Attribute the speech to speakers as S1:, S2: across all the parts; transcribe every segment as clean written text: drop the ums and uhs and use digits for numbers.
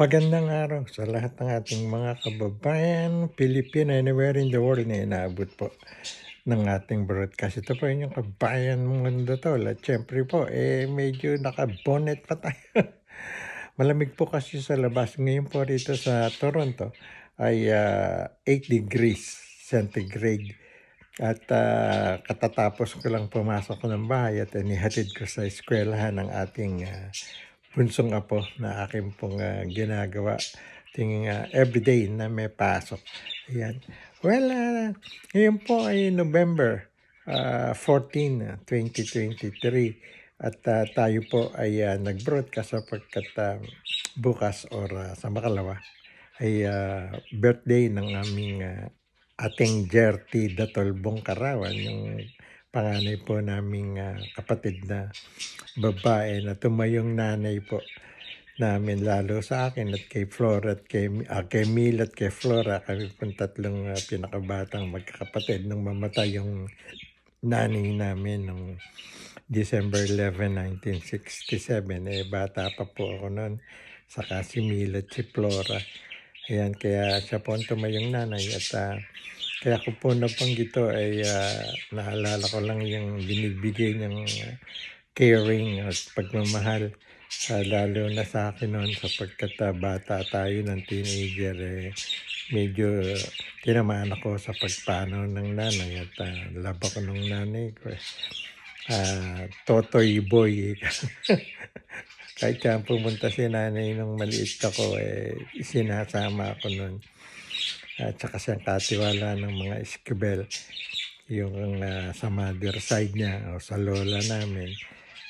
S1: Magandang araw sa lahat ng ating mga kababayan, Pilipino, anywhere in the world na inaabot po ng ating broadcast. Ito po yung kabayan mundo tol. At syempre po, medyo naka-bonnet pa tayo. Malamig po kasi sa labas. Ngayon po rito sa Toronto ay 8 degrees centigrade. At katatapos ko lang pumasok ng bahay at inihatid ko sa eskwelahan ng ating bunsong apo na aking pong ginagawa ting everyday na may pasok. Ayan. Well, ngayon po ay November 14, 2023 at tayo po ay nag-broadcast sapagkat bukas or sa makalawa ay birthday ng aming ating Jerty Datolbong Karawan, yung panganay po naming kapatid na babae na tumayong nanay po namin, lalo sa akin at kay Flora at kay Mil at kay Flora. Kami pong tatlong pinakabatang magkakapatid nung mamatay yung nanay namin nung December 11, 1967. Bata pa po ako noon. Saka si Mil at si Flora. Ayan, kaya siya po ang tumayong nanay at kaya ko po nabanggit ito ay naalala ko lang yung binibigay niyang caring at pagmamahal. Lalo na sa akin noon sapagkat bata tayo ng teenager, medyo tinamaan ako sa pagpanaw ng nanay at love ako ng nanay ko. Totoy boy. Kahit saan pumunta si nanay nung maliit ako, sinasama ako noon. At saka siyang katiwala ng mga Esquivel, yung sa mother side niya o sa lola namin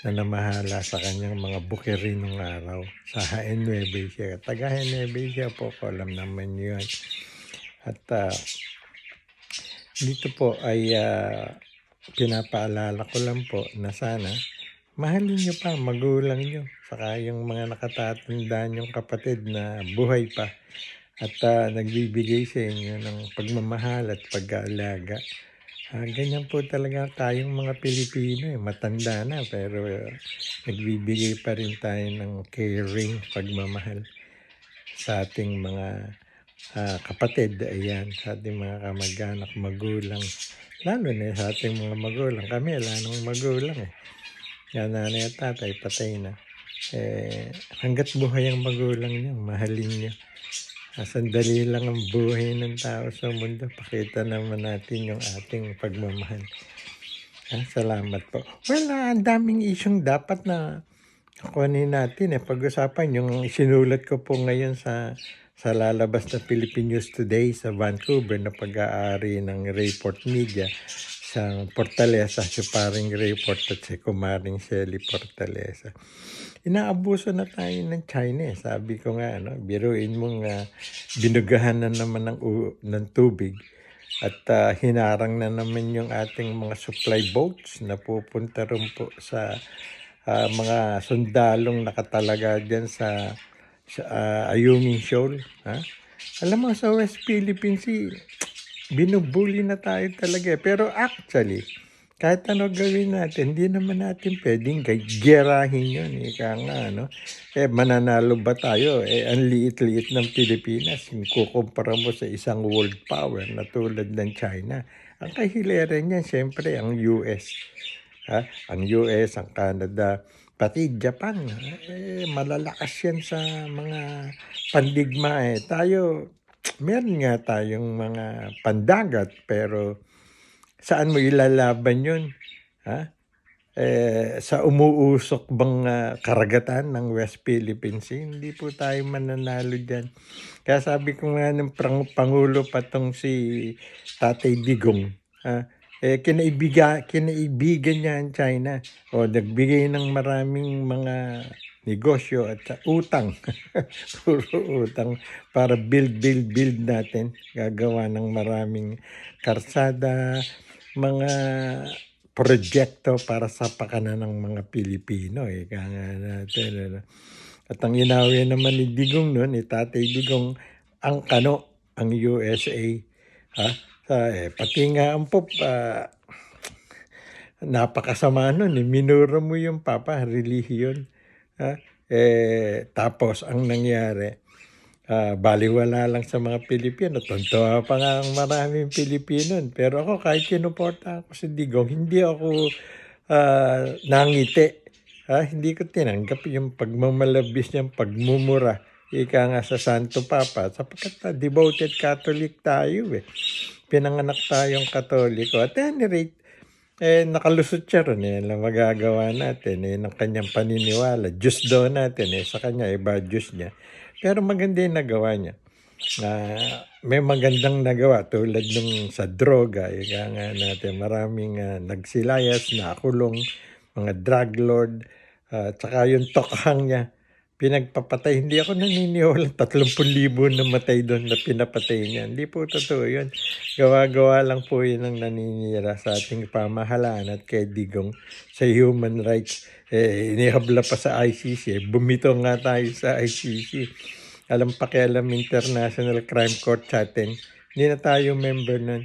S1: na namahala sa kanyang mga bukeri nung araw sa Haen Nueva Ecija. Taga Haen Nueva Ecija po ko, alam naman yun. At dito po ay pinapaalala ko lang po na sana mahalin niyo pa magulang niyo, saka yung mga nakatatanda niyong kapatid na buhay pa at nagbibigay sa inyo ng pagmamahal at pag-aalaga. Ganyan po talaga tayong mga Pilipino, matanda na pero nagbibigay pa rin tayo ng caring, pagmamahal sa ating mga kapatid, ayan, sa ating mga kamag-anak, magulang. Lalo na sa ating mga magulang. Kami, wala nang magulang Yan, nanay at tatay, patay na. Hanggat buhay ang magulang niyo, mahalin niyo. Sandali lang ang buhay ng tao sa mundo. Pakita naman natin yung ating pagmamahal. Salamat po. Well, ang daming isyong dapat na kunin natin. Pag-usapan yung sinulat ko po ngayon sa lalabas na Philippine News Today sa Vancouver na pag-aari ng Rayport Media sa Fortaleza, si Paring Rayport at si Kumaring Shelly Fortaleza. Inaabuso na tayo ng China. Sabi ko nga, biruin mong binugahan na naman ng tubig at hinarang na naman yung ating mga supply boats na pupunta rin po sa mga sundalong nakatalaga dyan sa Ayungin Shoal. Alam mo, sa West Philippine Sea, binubuli na tayo talaga. Pero actually, kahit ano gawin natin, hindi naman natin pwedeng gerahin yun. Ika nga, mananalo ba tayo? Ang liit-liit ng Pilipinas, kung kukumpara mo sa isang world power na tulad ng China. Ang kahileran niyan, siyempre, ang US. Ang US, ang Canada, pati Japan. Malalakas yan sa mga pandigma. Tayo, meron nga tayong mga pandagat, pero saan mo ilalaban yun? Sa umuusok bang karagatan ng West Philippine Sea? Hindi po tayo mananalo dyan. Kaya sabi ko nga ng Pangulo patong si Tatay Digong, kinaibigan niya ang China. Nagbigay ng maraming mga negosyo at utang. Puro utang para build natin. Gagawa ng maraming karsada, mga proyekto para sa pakanan ng mga Pilipino. Natin, At ang inawi naman ni Digong noon, ni Tatay Digong, ang USA. Pati nga ang Pop, napakasama nun. Minura mo yung Papa, relihiyon. Tapos ang nangyari, balewala lang sa mga Pilipino. Tuwan-tuwa pa nga ang maraming Pilipino. Pero ako kahit sinuportahan ko si Digong, hindi ako nangiti. Hindi ko tinanggap yung pagmamalabis niyang pagmumura. Ika nga sa Santo Papa, sapagkat devoted Catholic tayo eh. Pinanganak tayong Katoliko. At any rate, nakalusot siya ron eh. Alam magagawa natin eh, ng kanyang paniniwala. Diyos daw natin eh, sa kanya iba Diyos niya. Pero maganda yung nagawa niya. May magandang nagawa tulad nung sa droga. Ika nga natin, maraming nagsilayas, nakulong, mga drug lord. Tsaka yung tokhang niya, pinagpapatay. Hindi ako naniniwala 30,000 namatay doon na pinapatay niya. Hindi po totoo yun. Gawa-gawa lang po yun ang naninira sa ating pamahalaan at kay Digong sa human rights. Inihabla pa sa ICC. Bumito nga tayo sa ICC. Alam pakialam International Crime Court sa atin. Hindi na tayo member nun.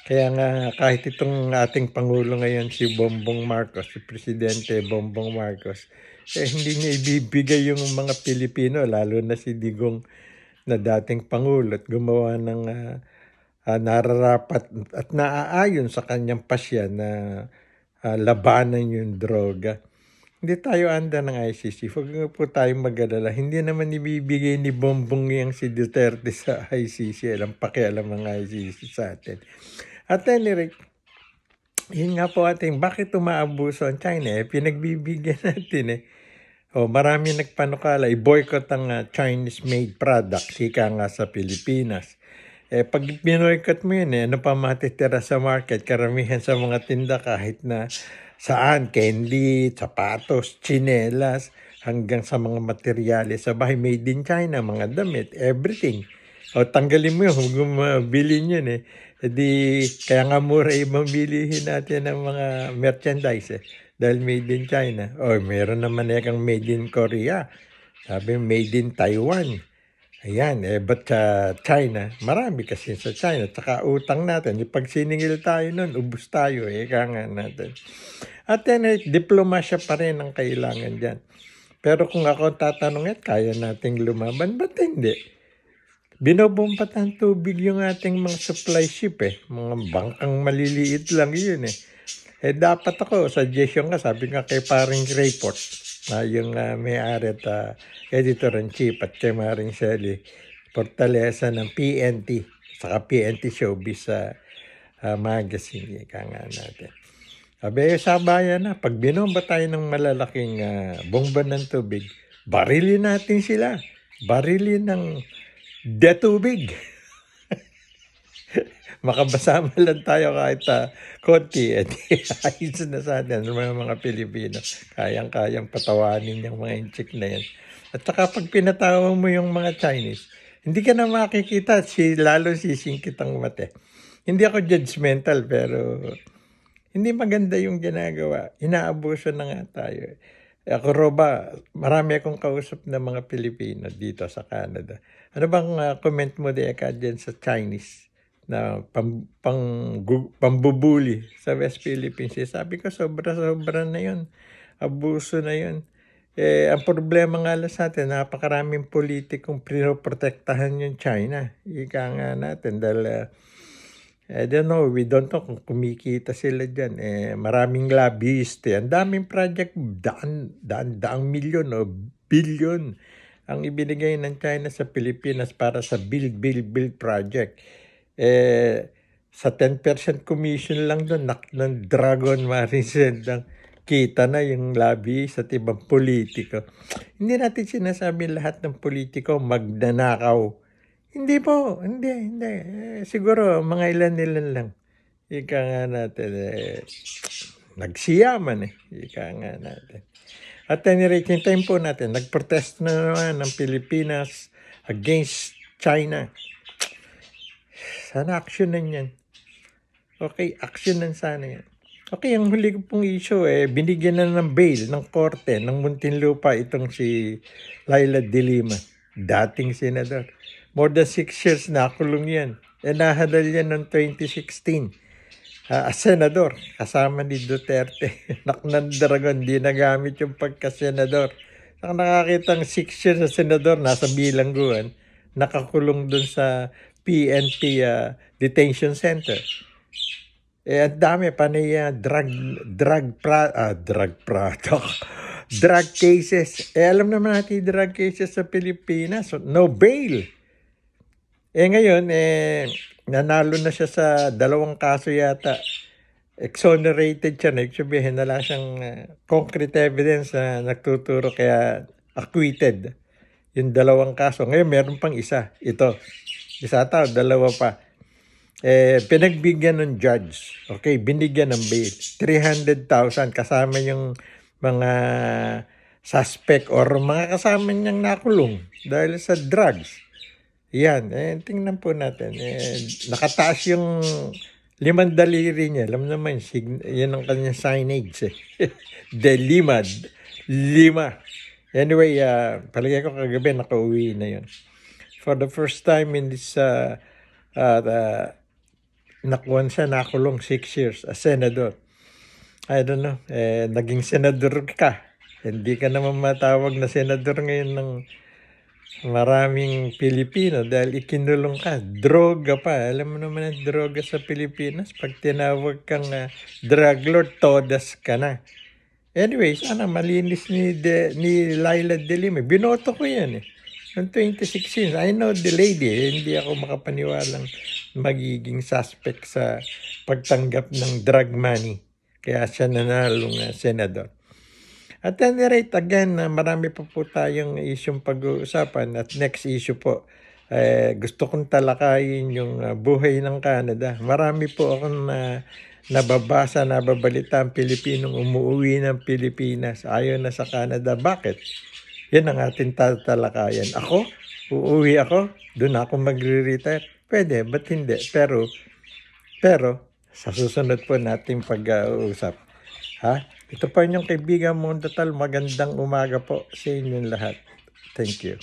S1: Kaya nga kahit itong ating Pangulo ngayon si Bongbong Marcos, si Presidente Bongbong Marcos, hindi niya ibibigay yung mga Pilipino, lalo na si Digong na dating Pangulo at gumawa ng nararapat at naaayon sa kanyang pasya na labanan yung droga. Hindi tayo anda ng ICC. Huwag nga po tayong mag-alala. Hindi naman ibibigay ni Bongbong yang si Duterte sa ICC. Alam pakialam ang ICC sa atin. At any rate, yun nga po ating bakit umaabuso ang China? Pinagbibigyan natin eh. Marami nagpanukala, i-boycott ang Chinese-made product, ika nga sa Pilipinas. Pag binoycott mo yun, ano pa matitira sa market? Karamihan sa mga tinda kahit na saan, candy, sapatos, tsinelas, hanggang sa mga materyales sa bahay, made in China, mga damit, everything. Tanggalin mo yun, huwag mo mabilin yun eh. Kaya nga mura ibang bilihin natin ng mga merchandise dahil made in China. Meron naman kang made in Korea. Sabi made in Taiwan. Ayan, but sa China, marami kasi sa China. Tsaka utang natin, pag siningil tayo nun, ubus tayo kaya natin. At diplomasya pa rin ang kailangan dyan. Pero kung ako tatanungin, kaya nating lumaban, ba't hindi? Binobombat ng tubig yung ating mga supply ship Mga bangkang maliliit lang yun dapat ako, suggestion ka, sabi nga kay paring Rayport, yung may-ari at editor-in-chief at kay Maring Shelly, fortaleza ng PNT, saka PNT Showbiz sa magazine, ika nga natin. Sabi sa bayan na, pag binomba tayo ng malalaking bomba ng tubig, barilin natin sila. Barilin ng tubig. Makabasama lang tayo kahit konti. Ayos na sa atin, mga Pilipino. Kayang-kayang patawanin yung mga inchik na yan. At saka pag pinatawa mo yung mga Chinese, hindi ka na makikita, lalo sisingkit ang mate. Hindi ako judgmental, pero hindi maganda yung ginagawa. Inaabuso na nga tayo. Ako, Roba, marami akong kausap na mga Pilipino dito sa Canada. Ano bang comment mo dyan sa Chinese na pambubuli sa West Philippines? Sabi ko, sobra-sobra na yun. Abuso na yun. Ang problema nga lang sa atin, napakaraming politikong pinoprotektahan yung China. Ika nga natin dahil I don't know, we don't know kung kumikita sila dyan. Maraming lobbyist. Ang daming project, daang milyon o bilyon ang ibinigay ng China sa Pilipinas para sa build project. Sa 10% commission lang doon, ng Dragon Maricel lang, kita na yung lobby sa ibang politiko. Hindi natin sinasabi lahat ng politiko magnanakaw. Hindi po, hindi. Siguro mga ilan lang. Ika nga natin, nagsiyaman Ika nga natin. At anyrate, hintayin po natin, nagprotest na naman ng Pilipinas against China. Sana aksyonan yan. Okay, aksyonan sana yan. Okay, ang huli pong issue binigyan na ng bail ng korte ng Muntinlupa itong si Laila de Lima, dating senador. More than 6 years nakulong yan. Nahadal yan noong 2016. As senador, kasama ni Duterte. Naknan Dragon, di nagamit yung pagka-senador. Nakakita ng 6 years sa senador, nasa bilangguan. nakakulong dun sa PNP detention center. Ang dami panay drug product, drug cases. Alam naman natin yung drug cases sa Pilipinas, so no bail. Ngayon, nanalo na siya sa 2 kaso yata. Exonerated siya, ibig sabihin wala siyang concrete evidence na nagtuturo kaya acquitted. Yung 2 kaso. Ngayon, meron pang isa. Ito. Isa tao, 2 pa. Pinagbigyan ng judge. Okay, binigyan ng bail. 300,000 kasama yung mga suspect or mga kasama niyang nakulong dahil sa drugs. Yan, tingnan po natin. Nakataas yung 5 daliri niya. Alam naman, yan ang kanyang signage. De lima. Anyway, palagay ko kagabi nakauwi na yun. For the first time in this nakuha siya, nakulong 6 years as senador. I don't know, naging senador ka. Hindi ka naman matawag na senador ngayon ng maraming Pilipino dahil ikinulong ka. Droga pa. Alam mo naman ang droga sa Pilipinas. Pag tinawag kang drug lord, todas ka na. Anyway, sana malinis ni Laila De Lima. Binoto ko yan Noong 2016, I know the lady. Hindi ako makapaniwalang magiging suspect sa pagtanggap ng drug money. Kaya siya nanalong senador. At any rate, again, marami pa po tayong isyong pag-uusapan. At next issue po, gusto kong talakayin yung buhay ng Canada. Marami po akong nababasa, nababalita ang Pilipinong umuwi ng Pilipinas. Ayaw na sa Canada. Bakit? Yan ang ating tatalakayan. Ako, uuwi ako, doon ako magre-retire. Pwede, ba't hindi? Pero, sa susunod po nating pag-uusap. Ito pa inyong kaibigan Mondatal. Magandang umaga po sa inyong lahat. Thank you.